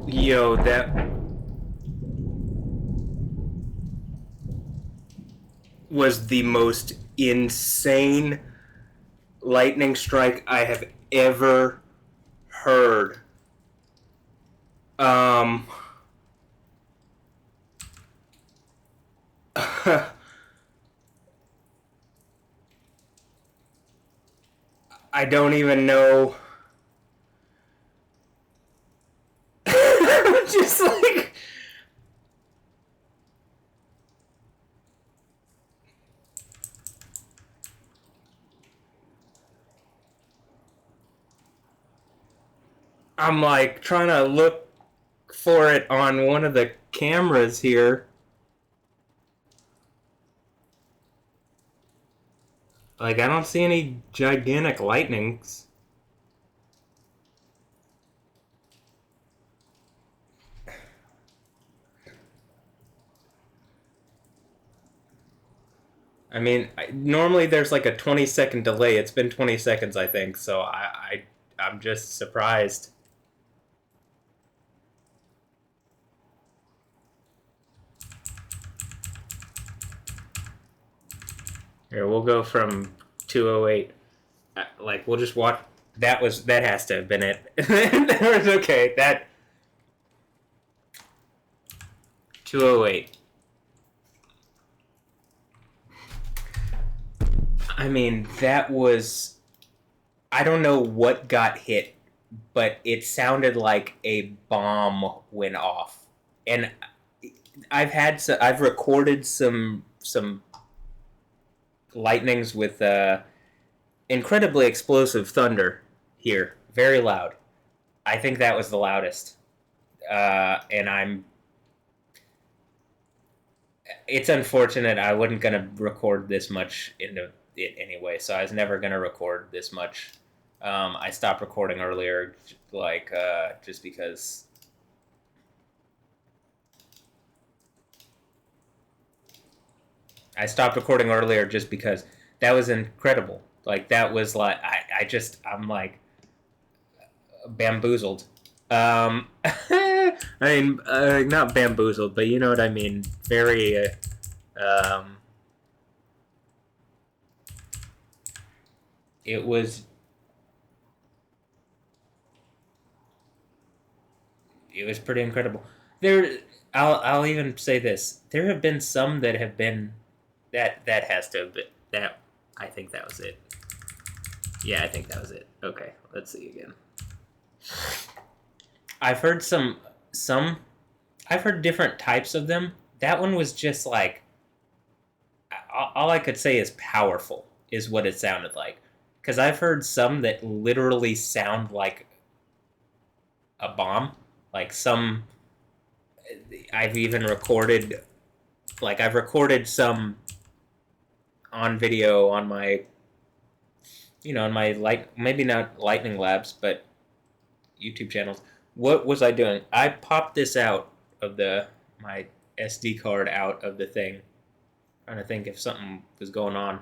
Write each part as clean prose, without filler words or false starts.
Yo, that was the most insane lightning strike I have ever heard. Um, I don't even know. Just like I'm like trying to look for it on one of the cameras here. Like I don't see any gigantic lightnings. I mean, normally there's like a 20-second delay. It's been 20 seconds, I think. So I'm just surprised. Here, we'll go from 208. Like we'll just watch. That has to have been it. That was okay. That 208. I mean, that was. I don't know what got hit, but it sounded like a bomb went off. And I've recorded some lightnings with incredibly explosive thunder here, very loud. I think that was the loudest, and I'm. It's unfortunate. I wasn't gonna record this much into it anyway, so I was never gonna record this much. I stopped recording earlier, like just because. I stopped recording earlier just because that was incredible. Like that was like I'm like bamboozled. I mean, not bamboozled, but you know what I mean. Very. It was. It was pretty incredible. There, I'll even say this. There have been some that have been. That has to have been that. I think that was it. Yeah, I think that was it. Okay, let's see again. I've heard some. I've heard different types of them. That one was just like all I could say is powerful is what it sounded like. Because I've heard some that literally sound like a bomb. Like some, I've even recorded, like I've recorded some on video on my, on my maybe not Lightning Labs, but YouTube channels. What was I doing? I popped this out of my SD card out of the thing, trying to think if something was going on.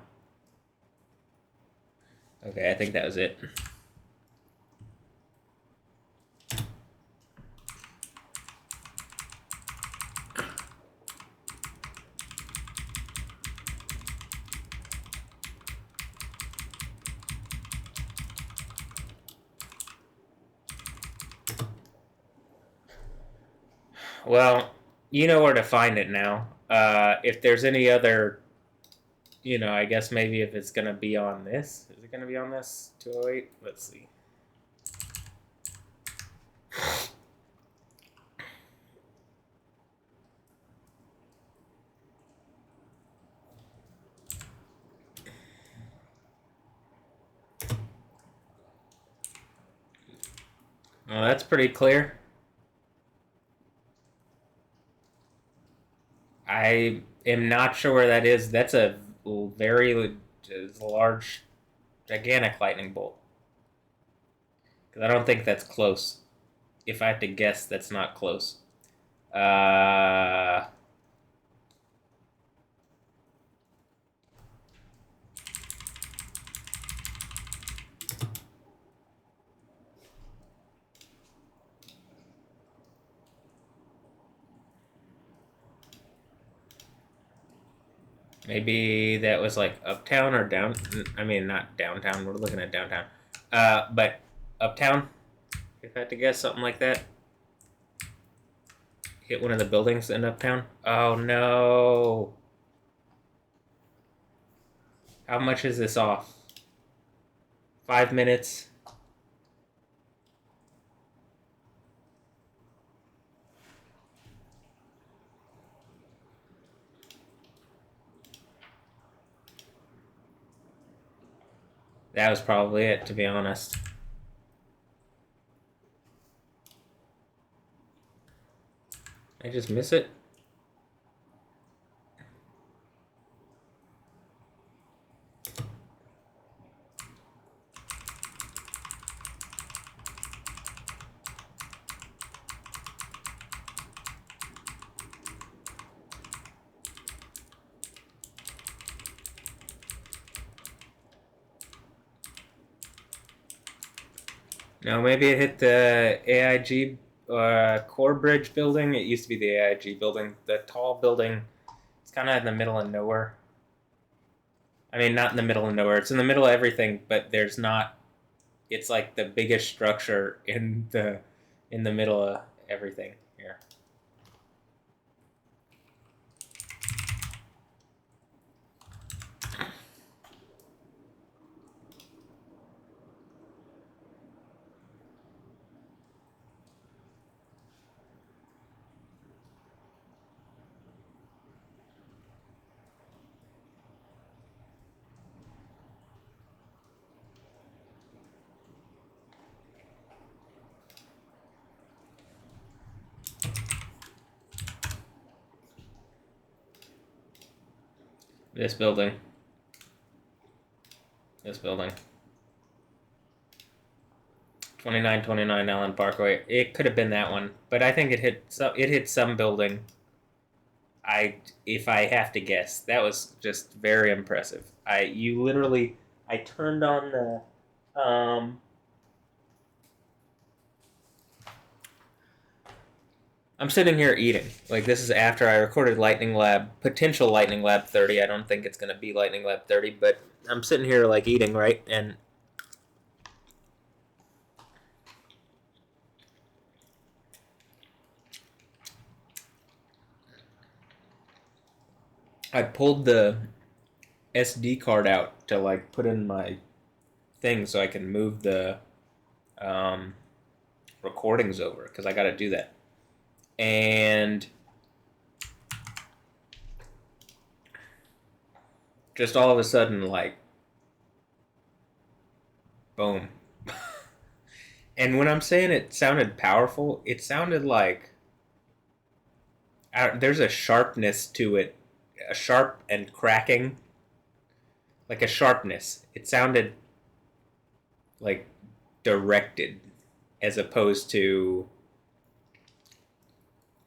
Okay, I think that was it. Well, you know where to find it now. If there's any other, I guess maybe if it's gonna be on this, is it gonna be on this 208? Let's see. Well, that's pretty clear. I am not sure where that is. That's a very large, gigantic lightning bolt. Because I don't think that's close. If I have to guess, that's not close. Uh, Maybe that was like uptown or down. I mean, not downtown. We're looking at downtown. But uptown, if I had to guess, something like that. Hit one of the buildings in uptown. Oh no. How much is this off? 5 minutes. That was probably it, to be honest. I just miss it. No, maybe it hit the AIG Core Bridge building. It used to be the AIG building. The tall building. It's kind of in the middle of nowhere. I mean, not in the middle of nowhere. It's in the middle of everything, but there's not. It's like the biggest structure in the middle of everything here. This building. This building. 2929 Allen Parkway. It could have been that one, but I think it hit some building. If I have to guess, that was just very impressive. I turned on the I'm sitting here eating. Like, this is after I recorded potential Lightning Lab 30. I don't think it's going to be Lightning Lab 30, but I'm sitting here, like, eating, right? And I pulled the SD card out to, like, put in my thing so I can move the recordings over, because I got to do that. And just all of a sudden, like, boom. And when I'm saying it sounded powerful, it sounded like there's a sharpness to it, a sharp and cracking, like a sharpness. It sounded like directed, as opposed to.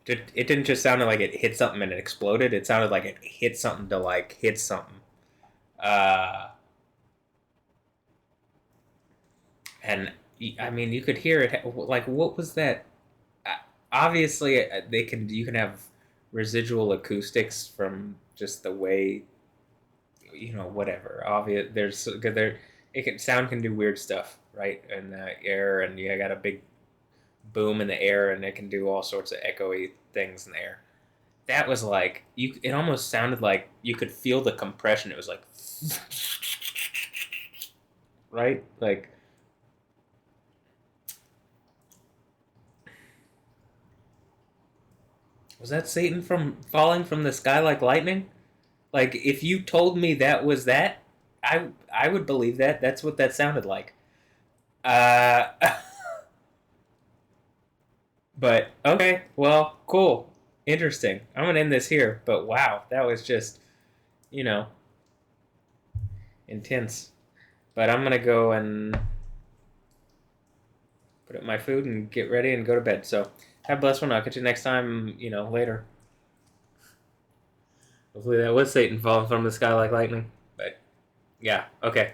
It didn't just sound like it hit something and it exploded. It sounded like it hit something to, like, hit something. And I mean, you could hear it. Like, what was that? Obviously, you can have residual acoustics from just the way, whatever. Obvious, sound can do weird stuff, right? In the air, and you got a big boom in the air, and it can do all sorts of echoey things in the air. That was like it almost sounded like you could feel the compression. It was like, right? Like, was that Satan from falling from the sky like lightning? Like, if you told me that was that, I would believe that. That's what that sounded like. Uh, but okay, well, cool, interesting. I'm gonna end this here. But wow, that was just, you know, intense. But I'm gonna go and put up my food and get ready and go to bed. So have a blessed one. I'll catch you next time. Later. Hopefully that was Satan falling from the sky like lightning. But yeah, okay.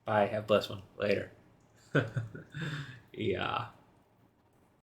Bye. Have a blessed one. Later. Yeah.